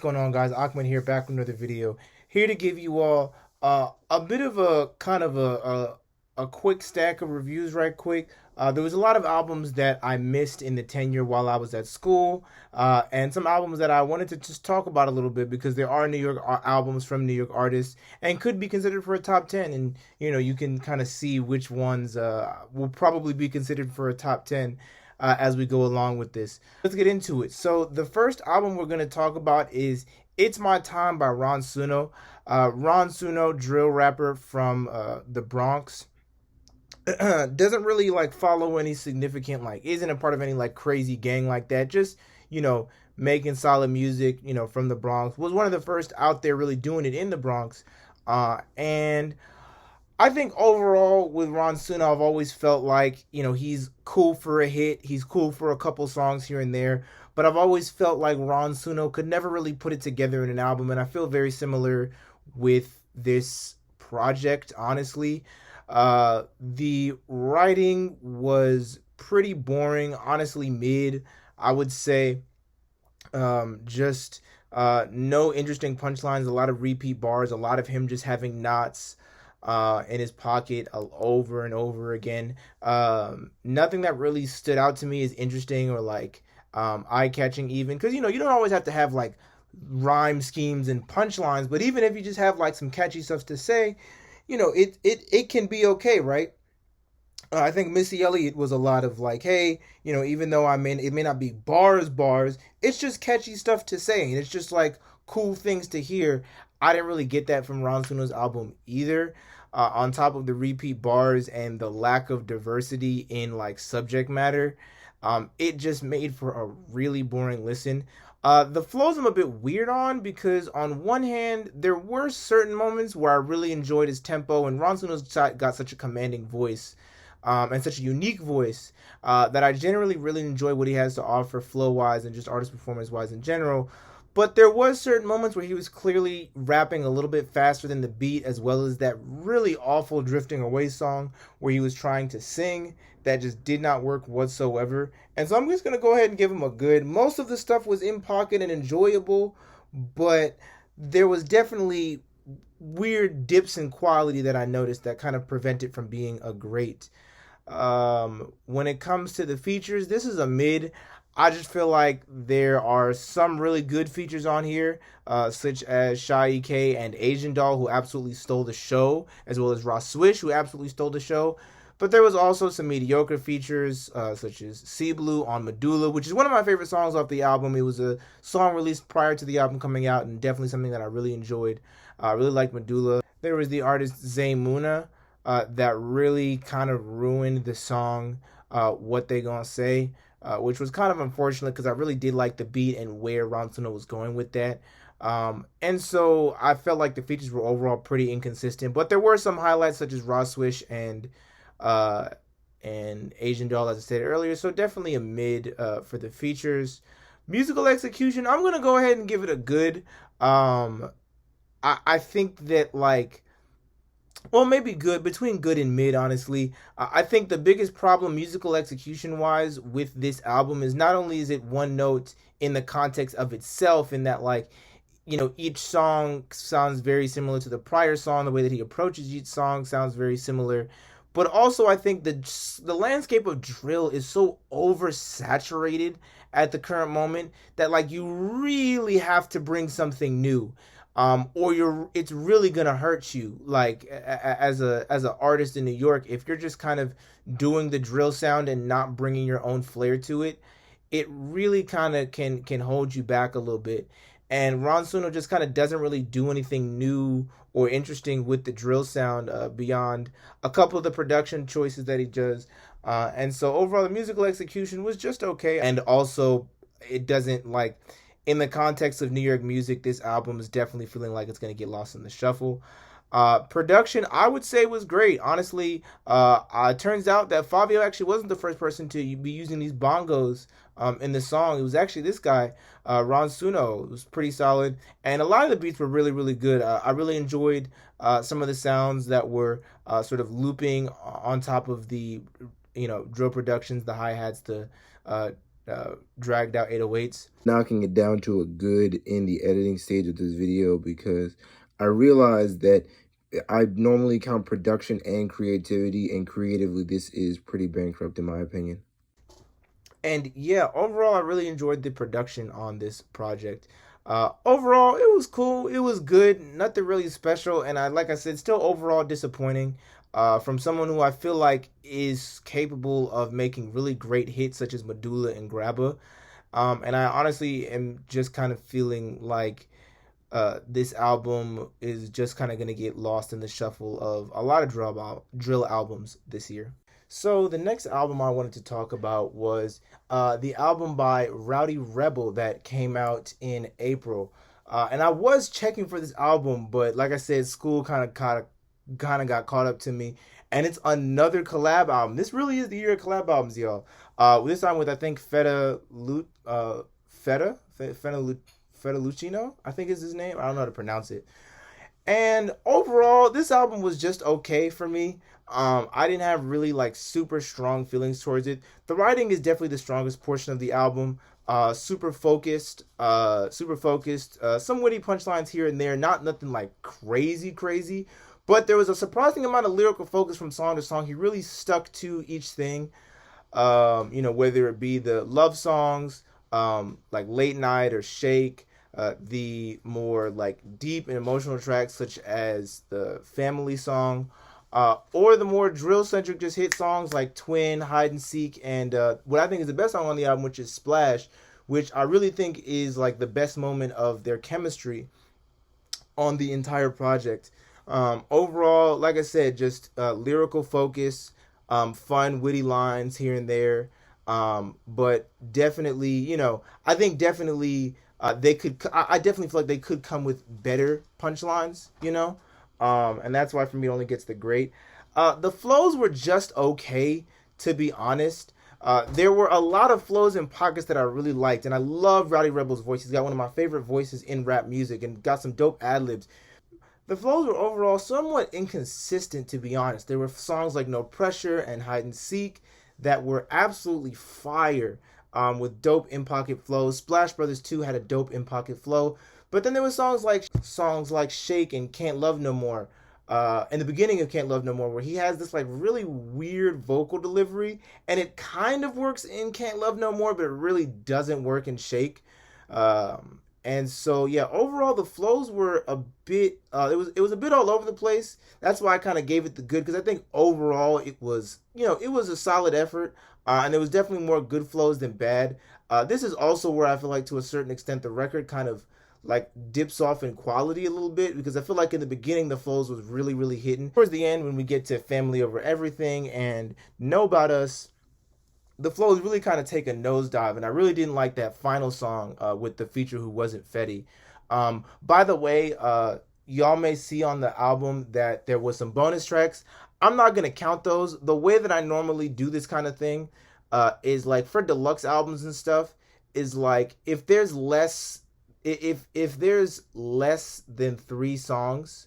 going on, guys? Ahmed here, back with another video. Here to give you all a bit of a kind of a quick stack of reviews, right quick. There was a lot of albums that I missed in the tenure while I was at school, and some albums that I wanted to just talk about a little bit because there are New York albums from New York artists and could be considered for a top 10. And you can kind of see which ones will probably be considered for a top 10 as we go along with this. Let's get into it. So the first album we're going to talk about is It's My Time by Ron Suno. Ron Suno, drill rapper from the Bronx. Doesn't really like follow any significant, like isn't a part of any like crazy gang like that. Just, making solid music, from the Bronx. Was one of the first out there really doing it in the Bronx. And I think overall with Ron Suno, I've always felt like, he's cool for a hit. He's cool for a couple songs here and there. But I've always felt like Ron Suno could never really put it together in an album. And I feel very similar with this project, honestly. The writing was pretty boring, honestly mid, I would say. Just no interesting punchlines, a lot of repeat bars, a lot of him just having knots in his pocket over and over again. Nothing that really stood out to me as interesting or like eye catching, even because you don't always have to have like rhyme schemes and punchlines, but even if you just have like some catchy stuff to say, it can be okay, right? I think Missy Elliott was a lot of like, hey, even though it may not be bars, it's just catchy stuff to say, and it's just like cool things to hear. I didn't really get that from Ron Suno's album either. On top of the repeat bars and the lack of diversity in like subject matter, it just made for a really boring listen. The flows I'm a bit weird on because on one hand, there were certain moments where I really enjoyed his tempo, and Ron Suno's got such a commanding voice. And such a unique voice that I generally really enjoy what he has to offer flow-wise and just artist performance-wise in general. But there was certain moments where he was clearly rapping a little bit faster than the beat, as well as that really awful Drifting Away song where he was trying to sing that just did not work whatsoever. And so I'm just going to go ahead and give him a good. Most of the stuff was in pocket and enjoyable, but there was definitely weird dips in quality that I noticed that kind of prevent it from being a great. When it comes to the features, this is a mid. I just feel like there are some really good features on here, such as Shy EK and Asian Doll, who absolutely stole the show, as well as Ross Swish, who absolutely stole the show. But there was also some mediocre features, such as Sea Blue on Medulla, which is one of my favorite songs off the album. It was a song released prior to the album coming out, and definitely something that I really enjoyed. I really liked Medulla. There was the artist Zay Muna, that really kind of ruined the song, What They Gonna Say, which was kind of unfortunate because I really did like the beat and where Ron Suno was going with that. And so I felt like the features were overall pretty inconsistent, but there were some highlights such as Ross Swish and Asian Doll, as I said earlier. So definitely a mid for the features. Musical execution, I'm gonna go ahead and give it a good. I think that like, well, maybe good, between good and mid, honestly. I think the biggest problem musical execution wise with this album is not only is it one note in the context of itself, in that like, each song sounds very similar to the prior song, the way that he approaches each song sounds very similar. But also, I think the landscape of drill is so oversaturated at the current moment that like you really have to bring something new, or it's really gonna hurt you. Like as a artist in New York, if you're just kind of doing the drill sound and not bringing your own flair to it, it really kind of can hold you back a little bit. And Ron Suno just kind of doesn't really do anything new or interesting with the drill sound beyond a couple of the production choices that he does. And so overall, the musical execution was just okay. And also, it doesn't like, in the context of New York music, this album is definitely feeling like it's going to get lost in the shuffle. Production, I would say, was great. Honestly, it turns out that Fabio actually wasn't the first person to be using these bongos in the song. It was actually this guy, Ron Suno. It was pretty solid, and a lot of the beats were really, really good. I really enjoyed some of the sounds that were sort of looping on top of the, drill productions, the hi hats, the dragged out 808s. Knocking it down to a good in the editing stage of this video because I realized that I normally count production and creativity, and creatively, this is pretty bankrupt in my opinion. And yeah, overall, I really enjoyed the production on this project. Overall, it was cool. It was good. Nothing really special. And like I said, still overall disappointing. From someone who I feel like is capable of making really great hits such as Medulla and Grabba. And I honestly am just kind of feeling like this album is just kind of going to get lost in the shuffle of a lot of drill albums this year. So the next album I wanted to talk about was the album by Rowdy Rebel that came out in April. And I was checking for this album, but like I said, school kind of got caught up to me. And it's another collab album. This really is the year of collab albums, y'all. This time with I think Feta Lucino, I think is his name. I don't know how to pronounce it. And overall, this album was just okay for me. I didn't have really like super strong feelings towards it. The writing is definitely the strongest portion of the album. Super focused. Some witty punchlines here and there, not nothing like crazy. But there was a surprising amount of lyrical focus from song to song. He really stuck to each thing. Whether it be the love songs, like Late Night or Shake, the more like deep and emotional tracks such as the Family song, or the more drill centric just hit songs like Twin, Hide and Seek, and what I think is the best song on the album, which is Splash, which I really think is like the best moment of their chemistry on the entire project. Overall, like I said, just lyrical focus, fun, witty lines here and there. But definitely, I think definitely they could. I definitely feel like they could come with better punchlines. And that's why for me it only gets the great. The flows were just okay, to be honest. There were a lot of flows and pockets that I really liked, and I love Rowdy Rebel's voice. He's got one of my favorite voices in rap music, and got some dope ad libs. The flows were overall somewhat inconsistent, to be honest. There were songs like No Pressure and Hide and Seek that were absolutely fire, with dope in pocket flows. Splash Brothers 2 had a dope in pocket flow. But then there were songs like Shake and Can't Love No More. In the beginning of Can't Love No More, where he has this like really weird vocal delivery, and it kind of works in Can't Love No More, but it really doesn't work in Shake. And so yeah, overall the flows were a bit it was a bit all over the place. That's why I kind of gave it the good, because I think overall it was a solid effort, and there was definitely more good flows than bad. This is also where I feel like to a certain extent the record kind of like dips off in quality a little bit, because I feel like in the beginning the flows was really hitting. Towards the end, when we get to Family Over Everything and Know About Us, the flows really kind of take a nosedive, and I really didn't like that final song with the feature who wasn't Fetty. By the way, y'all may see on the album that there was some bonus tracks. I'm not gonna count those. The way that I normally do this kind of thing is like for deluxe albums and stuff. Is like if there's less than 3 songs,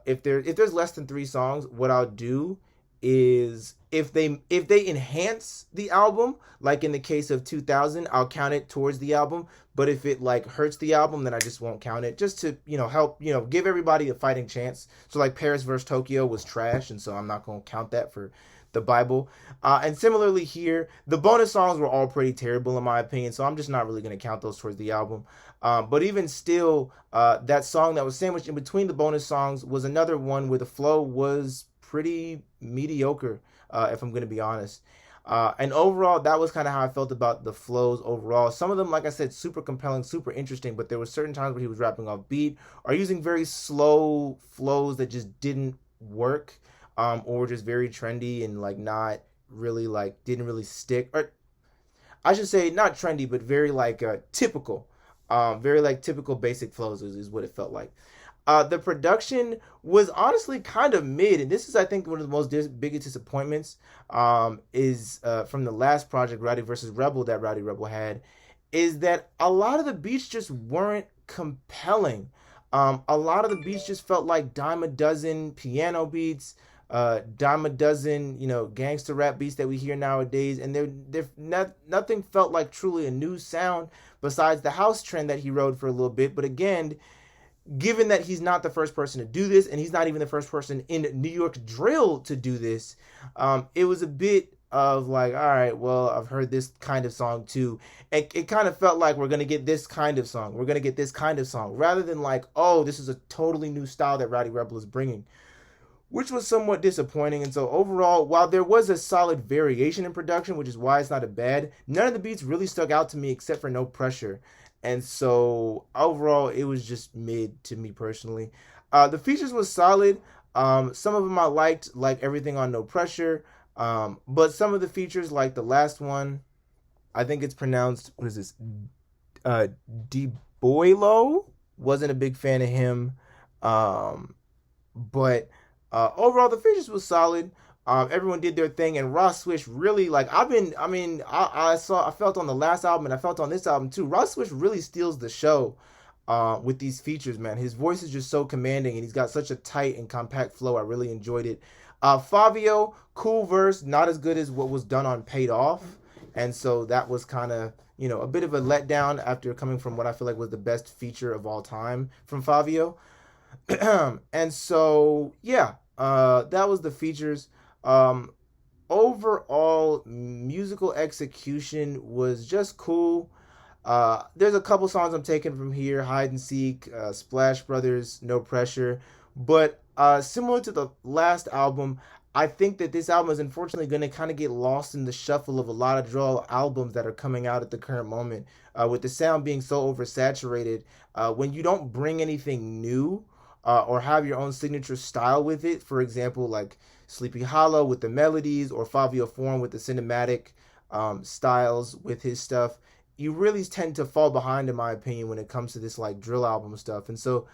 if there's less than 3 songs, what I'll do is if they enhance the album, like in the case of 2000, I'll count it towards the album. But if it like hurts the album, then I just won't count it, just to help give everybody a fighting chance. So like Paris versus Tokyo was trash, and so I'm not gonna count that for the Bible. And similarly here, the bonus songs were all pretty terrible in my opinion, so I'm just not really gonna count those towards the album. But even still, that song that was sandwiched in between the bonus songs was another one where the flow was pretty mediocre, if I'm going to be honest. And overall, that was kind of how I felt about the flows overall. Some of them, like I said, super compelling, super interesting, but there were certain times where he was rapping off beat or using very slow flows that just didn't work, or were just very trendy and like not really like didn't really stick. Or I should say not trendy, but very like typical. Very like typical basic flows is what it felt like. The production was honestly kind of mid, and this is, I think, one of the most biggest disappointments. Is from the last project, Rowdy versus Rebel, that Rowdy Rebel had, is that a lot of the beats just weren't compelling. A lot of the beats just felt like dime a dozen piano beats. dime a dozen, gangster rap beats that we hear nowadays, and nothing felt like truly a new sound besides the house trend that he rode for a little bit. But again, given that he's not the first person to do this, and he's not even the first person in New York drill to do this, it was a bit of like, all right, well, I've heard this kind of song too. It kind of felt like we're gonna get this kind of song, we're gonna get this kind of song, rather than like, oh, this is a totally new style that Rowdy Rebel is bringing, which was somewhat disappointing. And so overall, while there was a solid variation in production, which is why it's not a bad, none of the beats really stuck out to me except for No Pressure. And so overall, it was just mid to me personally. The features was solid. Some of them I liked, like everything on No Pressure. But some of the features, like the last one, I think it's pronounced, what is this? Uh, DeBoilo. Wasn't a big fan of him. Um, but overall, the features was solid. Everyone did their thing, and Ross Swish really, like, I felt on the last album, and I felt on this album too. Ross Swish really steals the show with these features, man. His voice is just so commanding, and he's got such a tight and compact flow. I really enjoyed it. Fabio, cool verse, not as good as what was done on Paid Off, and so that was kind of, a bit of a letdown after coming from what I feel like was the best feature of all time from Fabio. And so yeah, that was the features. um Overall musical execution was just cool. There's a couple songs I'm taking from here: Hide and Seek, Splash Brothers, No Pressure. But similar to the last album, I think that this album is unfortunately going to kind of get lost in the shuffle of a lot of drill albums that are coming out at the current moment, with the sound being so oversaturated. When you don't bring anything new, or have your own signature style with it, for example, like Sleepy Hollow with the melodies, or Fabio Foreign with the cinematic styles with his stuff, you really tend to fall behind, in my opinion, when it comes to this like drill album stuff. And so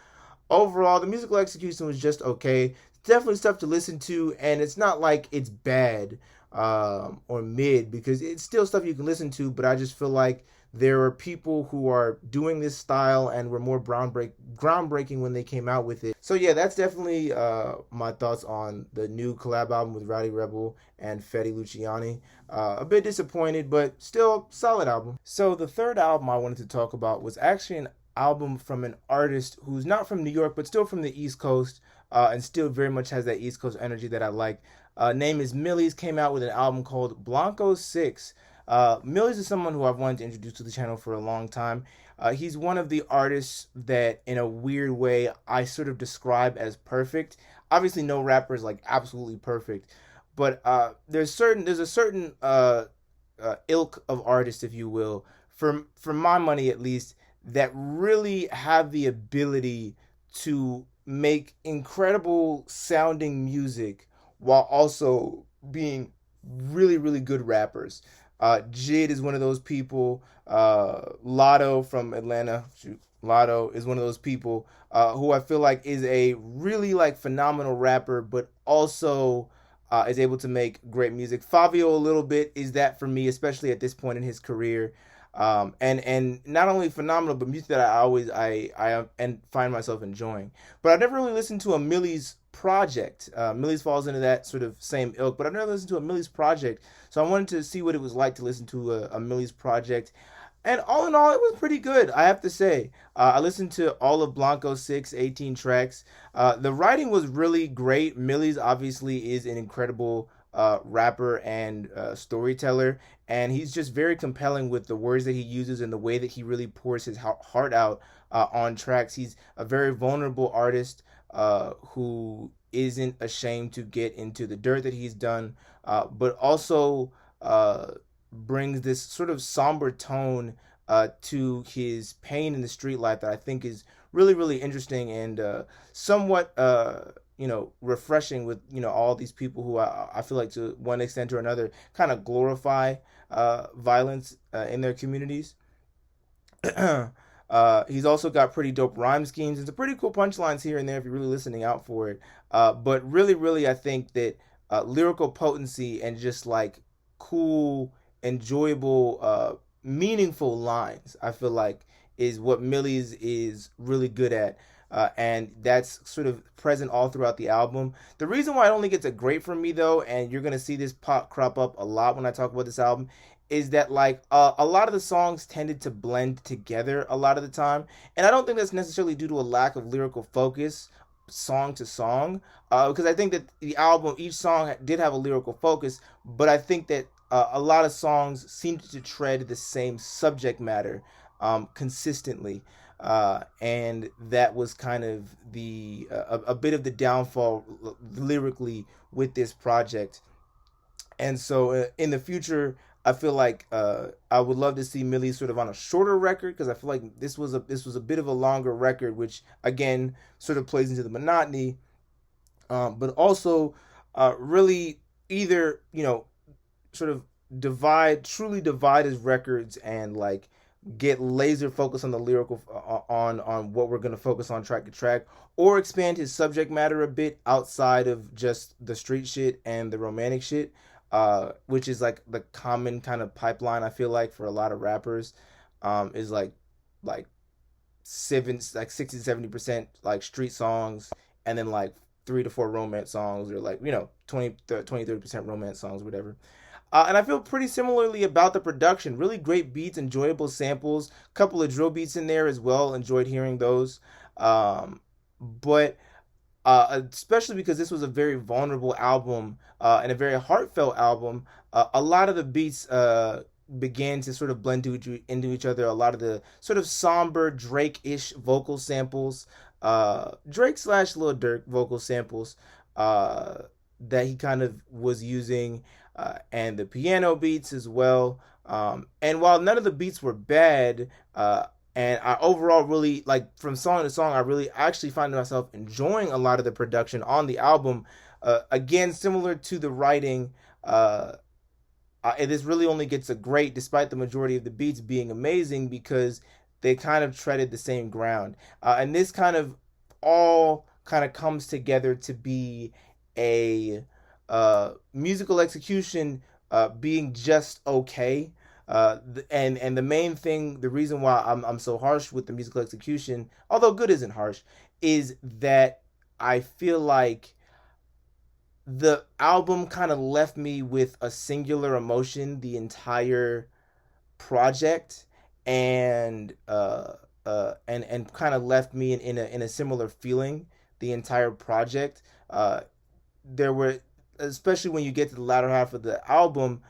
overall, the musical execution was just okay. Definitely stuff to listen to, and it's not like it's bad or mid, because it's still stuff you can listen to. But I just feel like there are people who are doing this style and were more groundbreaking when they came out with it. So yeah, that's definitely my thoughts on the new collab album with Rowdy Rebel and Fetty Luciani. A bit disappointed, but still solid album. So the third album I wanted to talk about was actually an album from an artist who's not from New York, but still from the East Coast, and still very much has that East Coast energy that I like. Name is Millie's. Came out with an album called Blanco 6. Millie's is someone who I've wanted to introduce to the channel for a long time. He's one of the artists that, in a weird way, I sort of describe as perfect. Obviously, no rapper is like absolutely perfect, but there's a certain ilk of artists, if you will, for my money at least, that really have the ability to make incredible sounding music while also being really, really good rappers. Jid is one of those people. Lotto from Atlanta, Lotto is one of those people who I feel like is a really like phenomenal rapper, but also is able to make great music. Fabio a little bit is that for me, especially at this point in his career. And not only phenomenal, but music that I and find myself enjoying. But I've never really listened to a Millie's project. Millie's falls into that sort of same ilk, but I've never listened to a Millie's project. So I wanted to see what it was like to listen to a Millie's project. And all in all, it was pretty good, I have to say. I listened to all of Blanco 6, 18 tracks. The writing was really great. Millie's obviously is an incredible rapper and storyteller, and he's just very compelling with the words that he uses and the way that he really pours his heart out on tracks. He's a very vulnerable artist who isn't ashamed to get into the dirt that he's done, but also brings this sort of somber tone to his pain in the street life that I think is really, really interesting, and somewhat refreshing, with all these people who I feel like, to one extent or another, kind of glorify violence in their communities. He's also got pretty dope rhyme schemes and some pretty cool punchlines here and there if you're really listening out for it. But really, really, I think that lyrical potency and just like cool, enjoyable, meaningful lines, I feel like, is what Millie's is really good at. and that's sort of present all throughout the album. The reason why it only gets a great from me though, and you're gonna see this pop crop up a lot when I talk about this album, is that like a lot of the songs tended to blend together a lot of the time, and I don't think that's necessarily due to a lack of lyrical focus song to song, because I think that the album, each song did have a lyrical focus, but I think that a lot of songs seemed to tread the same subject matter consistently, and that was kind of a bit of the downfall lyrically with this project. And so in the future, I feel like I would love to see Millie sort of on a shorter record, because I feel like this was a bit of a longer record, which again sort of plays into the monotony, but also really either sort of truly divide his records and like get laser focus on the lyrical on what we're going to focus on track to track, or expand his subject matter a bit outside of just the street shit and the romantic shit, which is like the common kind of pipeline I feel like for a lot of rappers, is like 60 to 70% like street songs, and then like 3 to 4 romance songs, or like 20 30% romance songs, whatever. And I feel pretty similarly about the production. Really great beats, enjoyable samples, a couple of drill beats in there as well. Enjoyed hearing those. But especially because this was a very vulnerable album, and a very heartfelt album. A lot of the beats began to sort of blend into each other. A lot of the sort of somber Drake-ish vocal samples, Drake slash Lil Durk vocal samples, that he kind of was using, and the piano beats as well. And while none of the beats were bad, and I overall really like from song to song, I really actually find myself enjoying a lot of the production on the album. Again, similar to the writing, this really only gets a great, despite the majority of the beats being amazing, because they kind of treaded the same ground. And this kind of all kind of comes together to be a musical execution being just okay. And the main thing, the reason why I'm so harsh with the musical execution, although good isn't harsh, is that I feel like the album kind of left me with a singular emotion the entire project, and and kind of left me in a similar feeling the entire project. There were, especially when you get to the latter half of the album,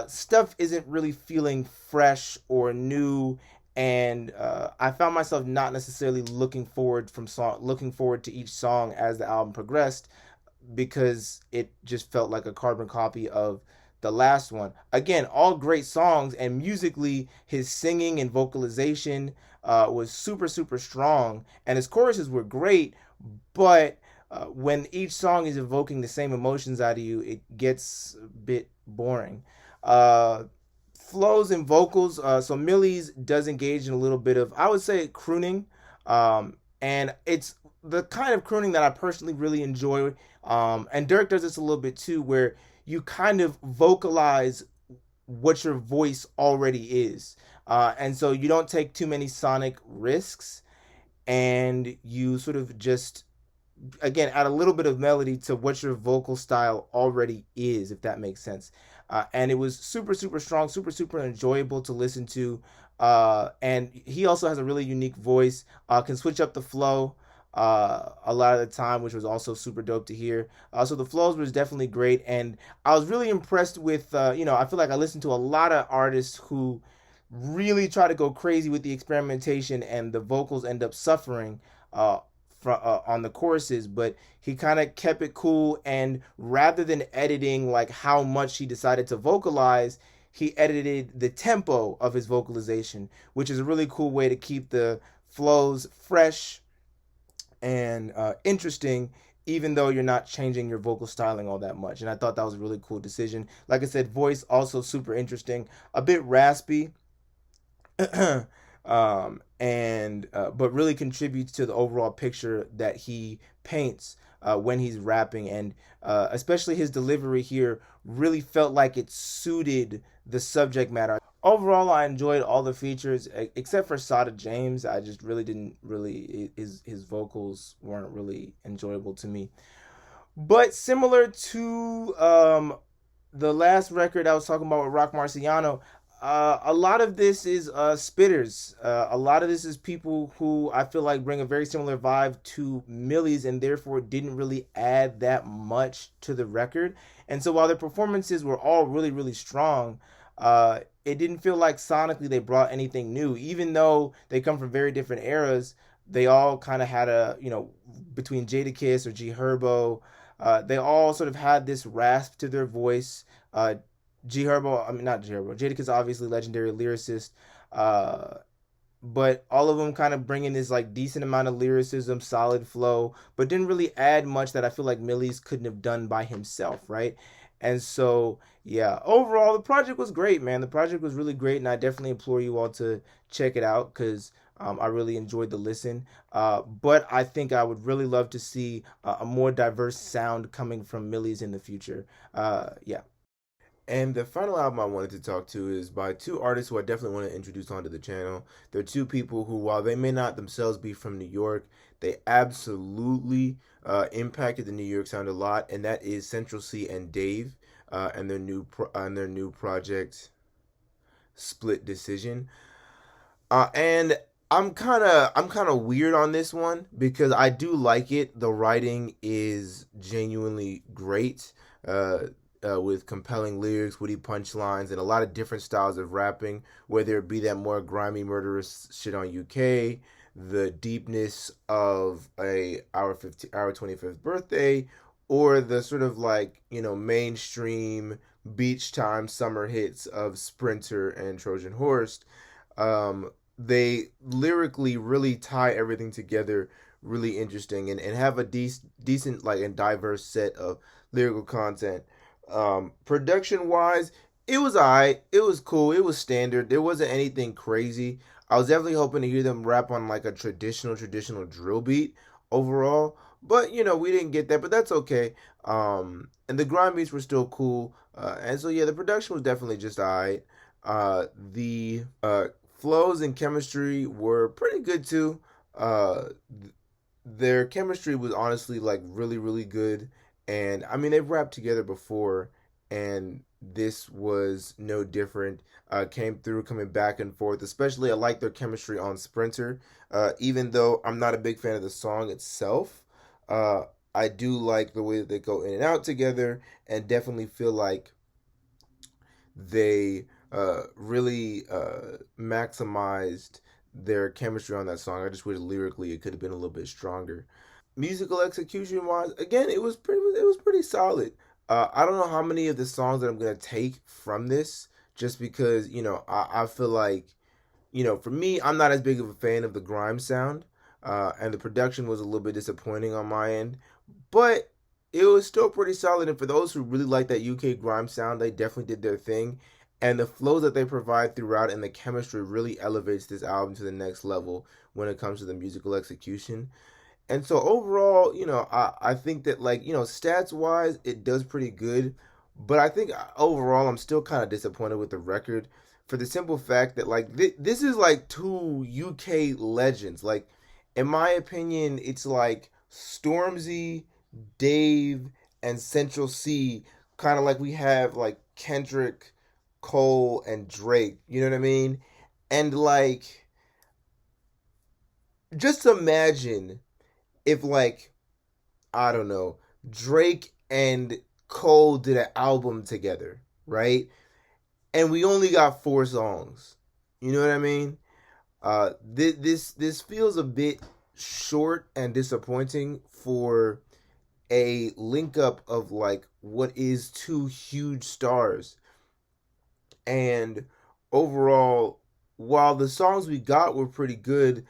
stuff isn't really feeling fresh or new, and I found myself not necessarily looking forward to each song as the album progressed, because it just felt like a carbon copy of the last one. Again, all great songs, and musically, his singing and vocalization was super, super strong, and his choruses were great, but when each song is evoking the same emotions out of you, it gets a bit boring. Uh, Flows and vocals. So Millie's does engage in a little bit of, I would say, crooning, and it's the kind of crooning that I personally really enjoy. And Dirk does this a little bit too, where you kind of vocalize what your voice already is, and so you don't take too many sonic risks, and you sort of just again add a little bit of melody to what your vocal style already is, if that makes sense. And it was super, super strong, super, super enjoyable to listen to. And he also has a really unique voice, can switch up the flow a lot of the time, which was also super dope to hear. So the flows was definitely great, and I was really impressed with. I feel like I listened to a lot of artists who really try to go crazy with the experimentation, and the vocals end up suffering on the choruses, but he kind of kept it cool, and rather than editing like how much he decided to vocalize, he edited the tempo of his vocalization, which is a really cool way to keep the flows fresh and interesting, even though you're not changing your vocal styling all that much. And I thought that was a really cool decision. Like I said, voice also super interesting, a bit raspy, and but really contributes to the overall picture that he paints when he's rapping, and especially his delivery here really felt like it suited the subject matter. overall, I enjoyed all the features except for Sada James. I just really didn't really his vocals weren't really enjoyable to me. But similar to the last record I was talking about with Rock Marciano, a lot of this is spitters. A lot of this is people who I feel like bring a very similar vibe to Millie's and therefore didn't really add that much to the record. And so while their performances were all really, really strong, it didn't feel like sonically they brought anything new. Even though they come from very different eras, they all kind of had a, between Jadakiss or G Herbo, they all sort of had this rasp to their voice. G Herbo, I mean not G Herbo, Jadakiss obviously legendary lyricist, uh, but all of them kind of bringing this like decent amount of lyricism, solid flow, but didn't really add much that I feel like Millie's couldn't have done by himself, right? And so, yeah, overall, the project was great, man. The project was really great, and I definitely implore you all to check it out because I really enjoyed the listen. But I think I would really love to see a more diverse sound coming from Millie's in the future. Yeah. And the final album I wanted to talk to is by two artists who I definitely want to introduce onto the channel. They're two people who, while they may not themselves be from New York, they absolutely impacted the New York sound a lot, and that is Central C and Dave, and their new project, Split Decision. And I'm kind of weird on this one because I do like it. The writing is genuinely great, with compelling lyrics, witty punchlines, and a lot of different styles of rapping. Whether it be that more grimy, murderous shit on UK, the deepness of our 25th birthday, or the sort of like mainstream beach time summer hits of Sprinter and Trojan Horse. They lyrically really tie everything together really interesting, and have a decent like and diverse set of lyrical content. Production wise, it was alright. It was cool. It was standard. There wasn't anything crazy. I was definitely hoping to hear them rap on like a traditional drill beat overall, but we didn't get that. But that's okay. And the grind beats were still cool. And so yeah, the production was definitely just alright. The flows and chemistry were pretty good too. Uh, their chemistry was honestly like really really good, and I mean they've rapped together before, and this was no different. Came through coming back and forth, especially I like their chemistry on Sprinter. Even though I'm not a big fan of the song itself, uh, I do like the way that they go in and out together, and definitely feel like they really maximized their chemistry on that song. I just wish lyrically it could have been a little bit stronger. Musical execution wise, again, it was pretty solid. I don't know how many of the songs that I'm gonna take from this, just because I feel like for me, I'm not as big of a fan of the grime sound, and the production was a little bit disappointing on my end, but it was still pretty solid. And for those who really like that UK grime sound, they definitely did their thing. And the flows that they provide throughout and the chemistry really elevates this album to the next level when it comes to the musical execution. And so overall, I think that like, stats wise, it does pretty good. But I think overall, I'm still kind of disappointed with the record for the simple fact that like this is like two UK legends. Like, in my opinion, it's like Stormzy, Dave, and Central C, kind of like we have like Kendrick, Cole, and Drake. You know what I mean? And like, just imagine if like I don't know, Drake and Cole did an album together, right? And we only got 4 songs. You know what I mean? This feels a bit short and disappointing for a link up of like what is two huge stars. And overall, while the songs we got were pretty good,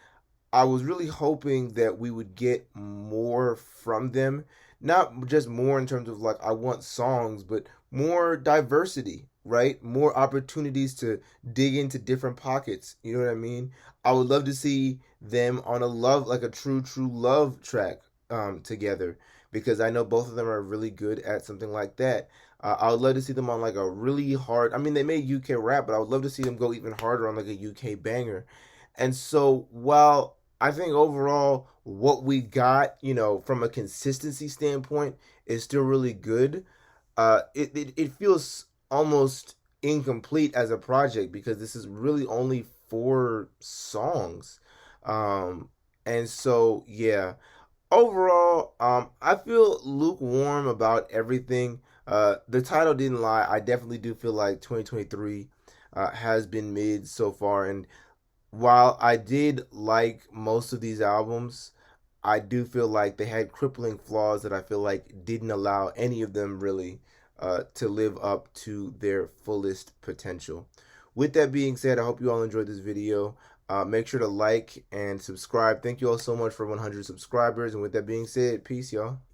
I was really hoping that we would get more from them. Not just more in terms of like I want songs, but more diversity, right? More opportunities to dig into different pockets. You know what I mean? I would love to see them on a love, like a true love track, together, because I know both of them are really good at something like that. I would love to see them on like a really hard. I mean, they made UK rap, but I would love to see them go even harder on like a UK banger. And so, while I think overall what we got, from a consistency standpoint, is still really good, it feels almost incomplete as a project because this is really only 4 songs. Um, and so, yeah, overall, I feel lukewarm about everything. The title didn't lie. I definitely do feel like 2023 has been mid so far, and while I did like most of these albums, I do feel like they had crippling flaws that I feel like didn't allow any of them really to live up to their fullest potential. With that being said, I hope you all enjoyed this video. Make sure to like and subscribe. Thank you all so much for 100 subscribers. And with that being said, peace, y'all.